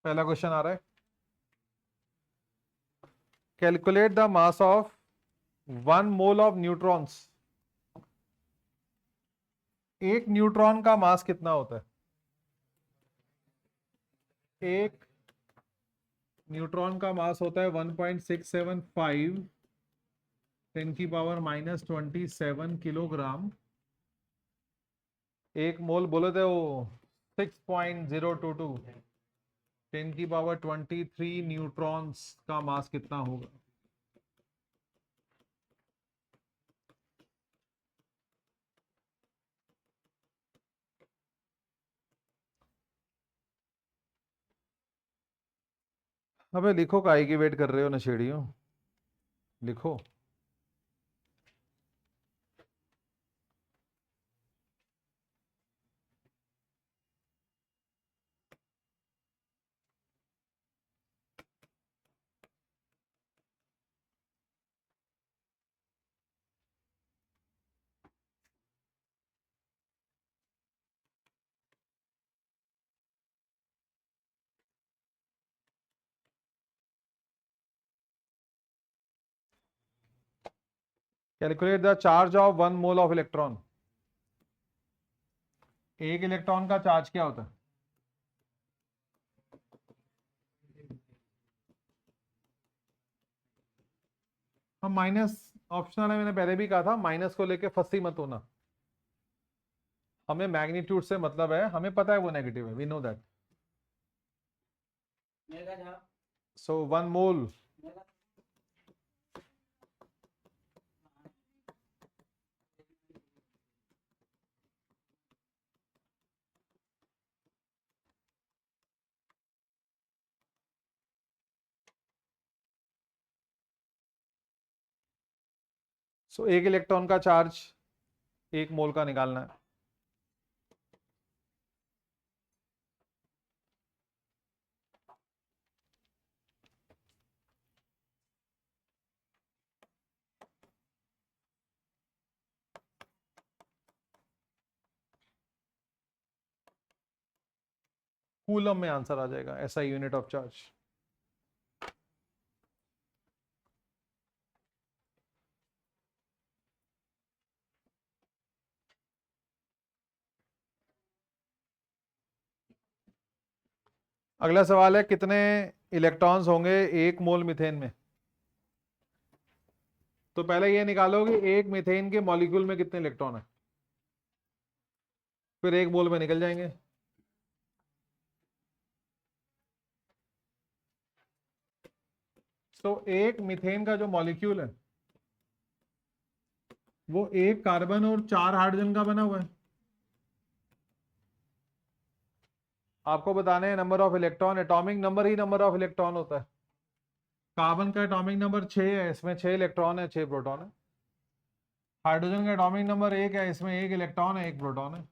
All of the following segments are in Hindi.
पहला क्वेश्चन आ रहा है, calculate the mass of 1 mole of neutrons. एक न्यूट्रॉन का मास कितना होता है? एक न्यूट्रॉन का मास होता है 1.675 10⁻⁻27 किलोग्राम। एक मोल बोले थे वो 6.022 10⁻23 न्यूट्रॉन्स का मास कितना होगा? अबे लिखो, काहे की वेट कर रहे हो नशेड़ियों, लिखो। Calculate the charge of 1 mole of electron. एक इलेक्ट्रॉन का चार्ज क्या होता है? हम माइनस ऑप्शनल है, मैंने पहले भी कहा था, माइनस को लेके फंसी मत होना। हमें मैग्नीट्यूड से मतलब है, हमें पता है वो नेगेटिव है, वी नो दैट। सो 1 मोल सो एक इलेक्ट्रॉन का चार्ज 1 मोल का निकालना है। कूलम में आंसर आ जाएगा, ऐसा यूनिट ऑफ चार्ज। अगला सवाल है, कितने इलेक्ट्रॉन्स होंगे 1 मोल मीथेन में? तो पहले ये निकालो कि एक मीथेन के मॉलिक्यूल में कितने इलेक्ट्रॉन है, फिर 1 मोल में निकल जाएंगे। तो एक मीथेन का जो मॉलिक्यूल है वो एक कार्बन और 4 हाइड्रोजन का बना हुआ है। आपको बताने हैं number of electron, atomic number he number of electron होता है। कार्बन का एटॉमिक नंबर 6 है, इसमें 6 इलेक्ट्रॉन है, 6 प्रोटॉन है। हाइड्रोजन का एटॉमिक नंबर 1 है, इसमें 1 इलेक्ट्रॉन है, 1 प्रोटॉन है।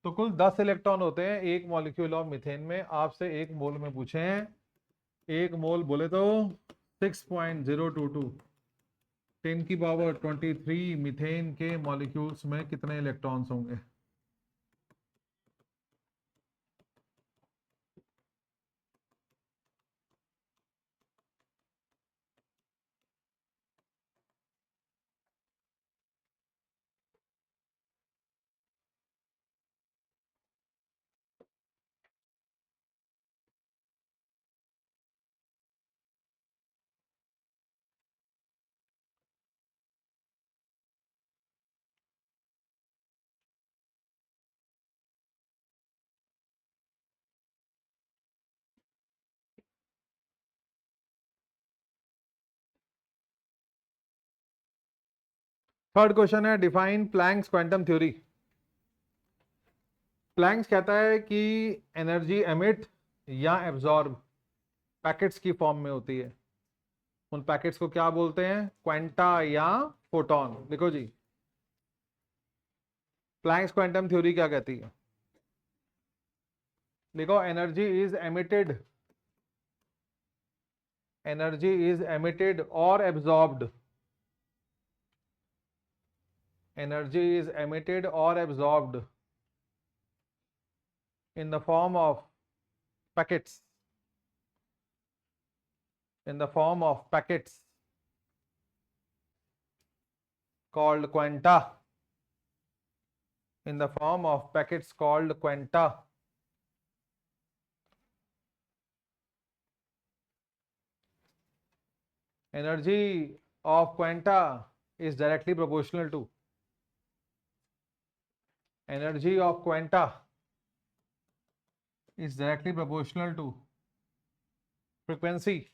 तो कुल 10 इलेक्ट्रॉन होते हैं एक मॉलिक्यूल ऑफ मीथेन में। आपसे 1 मोल में पूछे हैं, 1 मोल बोले तो 6.022 10⁻23 मीथेन के मॉलिक्यूल्स में कितने इलेक्ट्रॉन्स होंगे? थर्ड क्वेश्चन है, define Planck's quantum theory. Planck's कहता है कि एनर्जी एमिट या एब्जॉर्ब पैकेट्स की फॉर्म में होती है। उन पैकेट्स को क्या बोलते हैं? क्वांटा या फोटॉन। देखो जी, प्लैंक्स क्वांटम थ्योरी क्या कहती है? देखो, एनर्जी इज एमिटेड और एब्जॉर्ब्ड, एनर्जी इज एमिटेड और absorbed in the form of packets, in the form of packets called quanta, in the form of packets called quanta. Energy of quanta is directly proportional to energy of quanta is directly proportional to frequency.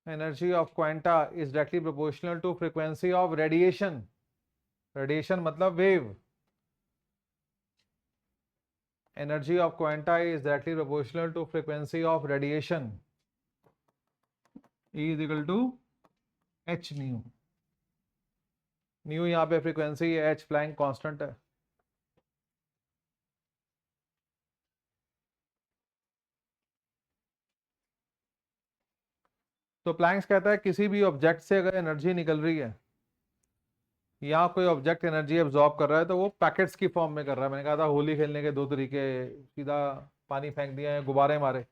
Energy of quanta is directly proportional to frequency of radiation. Radiation मतलब wave. Energy of quanta is directly proportional to frequency of radiation. E is equal to h nu. New यहाँ पे फ्रीक्वेंसी है, एच प्लैंक कांस्टेंट है. तो प्लैंक्स कहता है किसी भी ऑब्जेक्ट से अगर एनर्जी निकल रही है, यहाँ कोई ऑब्जेक्ट एनर्जी एब्जॉर्ब कर रहा है, तो वो पैकेट्स की फॉर्म में कर रहा है. मैंने कहा था होली खेलने के दो तरीके, सीधा पानी फेंक दिया है, गुब्बारे मारे.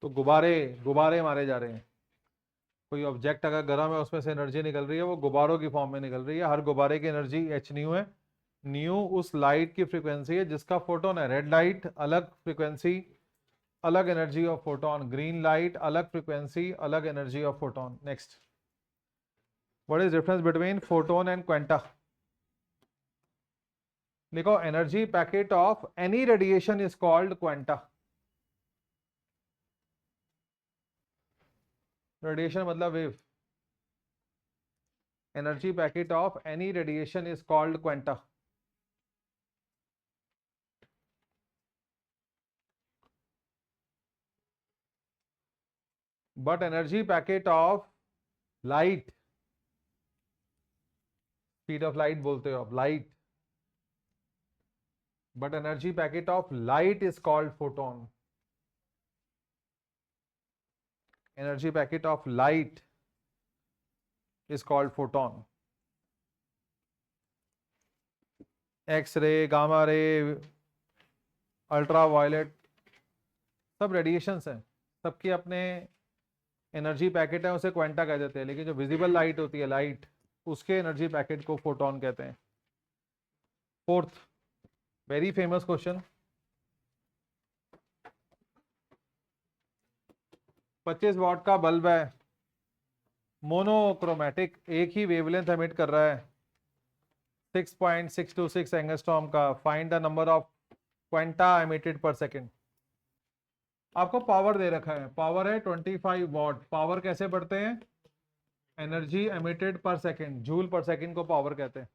तो गुब्बारे गुब्बारे मारे जा रहे हैं. कोई ऑब्जेक्ट अगर गर्म है, उसमें से एनर्जी निकल रही है, वो गुब्बारों की फॉर्म में निकल रही है. हर गुब्बारे की एनर्जी एच न्यू है. न्यू उस लाइट की फ्रीक्वेंसी है जिसका फोटोन है. रेड लाइट अलग फ्रीक्वेंसी, अलग energy of photon. Green light अलग फ्रीक्वेंसी, अलग energy of photon. Next, what is difference between photon and quanta? देखो, energy packet of any radiation is called quanta. Radiation मतलब wave. Energy packet of any radiation is called quanta. But energy packet of light, speed of light बोलते हो आप, light. But energy packet of light is called photon. Energy packet of light is called photon. X-ray, gamma ray, ultraviolet, सब रेडिएशंस हैं. सबके अपने एनर्जी पैकेट है, उसे क्वांटा कह देते हैं. लेकिन जो विजिबल लाइट होती है, लाइट, उसके एनर्जी पैकेट को फोटोन कहते हैं. Fourth, very famous question. 25 what का बल्ब है, मोनोक्रोमैटिक, एक ही वेवलेंथ एमिट कर रहा है, 6.626 एंगस्ट्रॉम का. Find the number of quanta emitted पर सेकेंड. आपको पावर दे रखा है, पावर है 25 वॉट. पावर कैसे बढ़ते हैं? एनर्जी एमिटेड पर सेकेंड, जूल पर सेकेंड को पावर कहते हैं.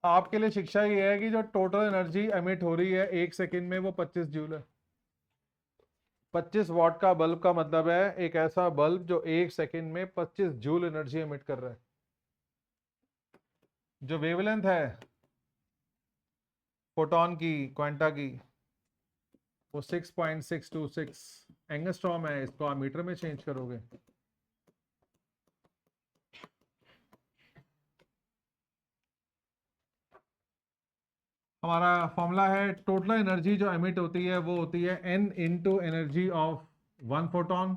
आपके लिए शिक्षा ये है कि जो टोटल एनर्जी एमिट हो रही है एक सेकेंड में, वो 25 जूल है. 25 वॉट का बल्ब का मतलब है एक ऐसा बल्ब जो एक सेकेंड में 25 जूल एनर्जी एमिट कर रहा है. जो वेवलेंथ है फोटोन की, क्वांटा की, वो 6.626 एंगस्ट्रॉम है. इसको आप मीटर में चेंज करोगे. हमारा फॉर्मूला है, टोटल एनर्जी जो एमिट होती है वो होती है n into energy of one photon.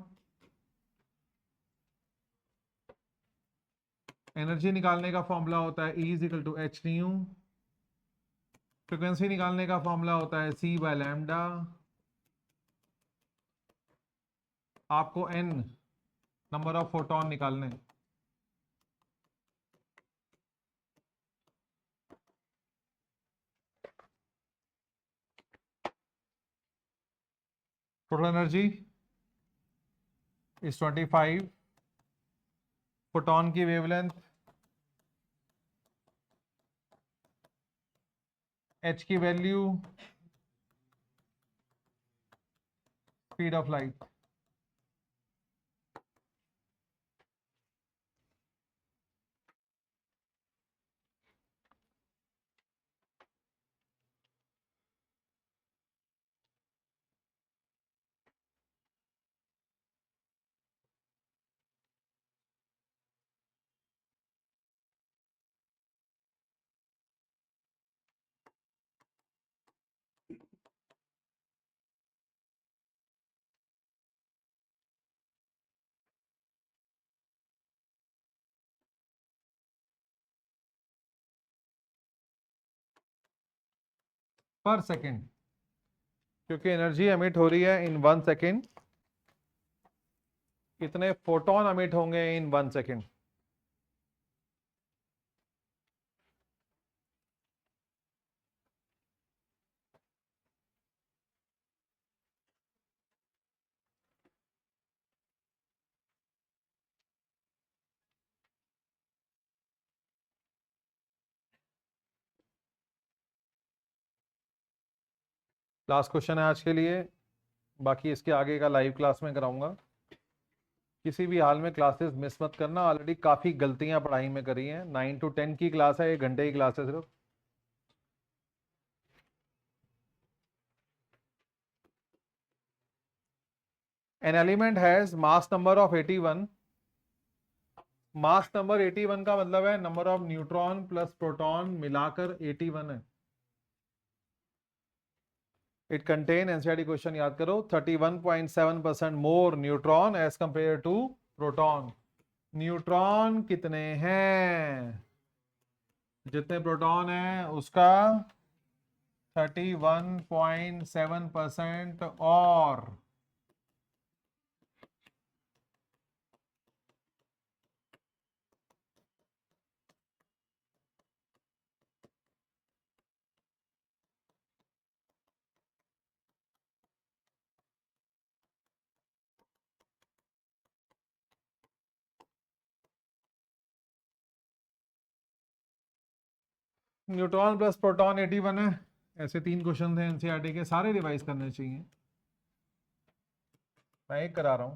Energy निकालने का फॉर्मूला होता है E is equal to h nu. Frequency निकालने का फॉर्मूला होता है C बाय लैम्डा. आपको n नंबर ऑफ फोटोन निकालने. Total energy is 25. फोटोन की वेवलेंथ h की value, speed of light. Per second, क्योंकि एनर्जी एमिट हो रही है इन 1 सेकेंड। कितने फोटोन एमिट होंगे इन 1 सेकेंड? लास्ट क्वेश्चन है आज के लिए, बाकी इसके आगे का लाइव क्लास में कराऊंगा। किसी भी हाल में क्लासेस मिस मत करना, ऑलरेडी काफ़ी गलतियां पढ़ाई में करी हैं। 9 to 10 की क्लास है, 1 घंटे की क्लास है सिर्फ। An element has mass number of 81। Mass number 81 का मतलब है number of neutron plus proton मिलाकर 81 है। इट कंटेन, एनसीईआरटी क्वेश्चन याद करो, 31.7% more neutron as compare to proton. Neutron कितने हैं? जितने प्रोटॉन हैं उसका 31.7% और न्यूट्रॉन प्लस प्रोटॉन 81 है। ऐसे 3 क्वेश्चन थे एनसीईआरटी के, सारे रिवाइज करने चाहिए। मैं एक करा रहा हूं।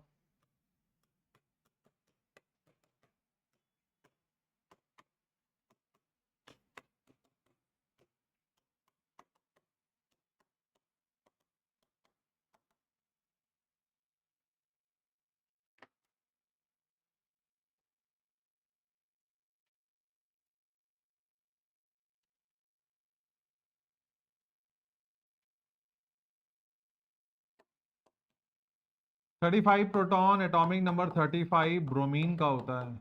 Thirty five proton, atomic number 35 bromine का होता है।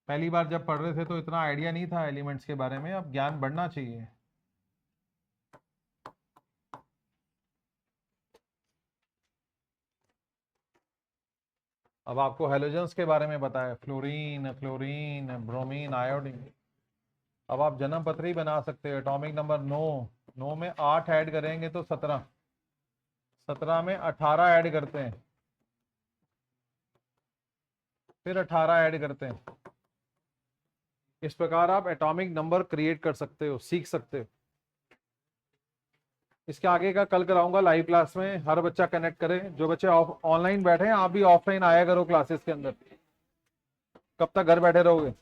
पहली बार जब पढ़ रहे थे तो इतना आइडिया नहीं था एलिमेंट्स के बारे में, अब ज्ञान बढ़ना चाहिए। अब आपको हेलोजेंस के बारे में बताया, फ्लोरीन, क्लोरीन, ब्रोमीन, आयोडीन। अब आप जन्म पत्री बना सकते हो। एटॉमिक नंबर 9, 9 में 8 ऐड करेंगे तो 17, 17 में 18 ऐड करते हैं, फिर 18 ऐड करते हैं। इस प्रकार आप एटॉमिक नंबर क्रिएट कर सकते हो, सीख सकते हो। इसके आगे का कल कराऊंगा लाइव क्लास में, हर बच्चा कनेक्ट करे। जो बच्चे ऑनलाइन बैठे हैं, आप भी ऑफलाइन आया करो क्लासेस के अंदर। कब तक घर बैठे रहोगे?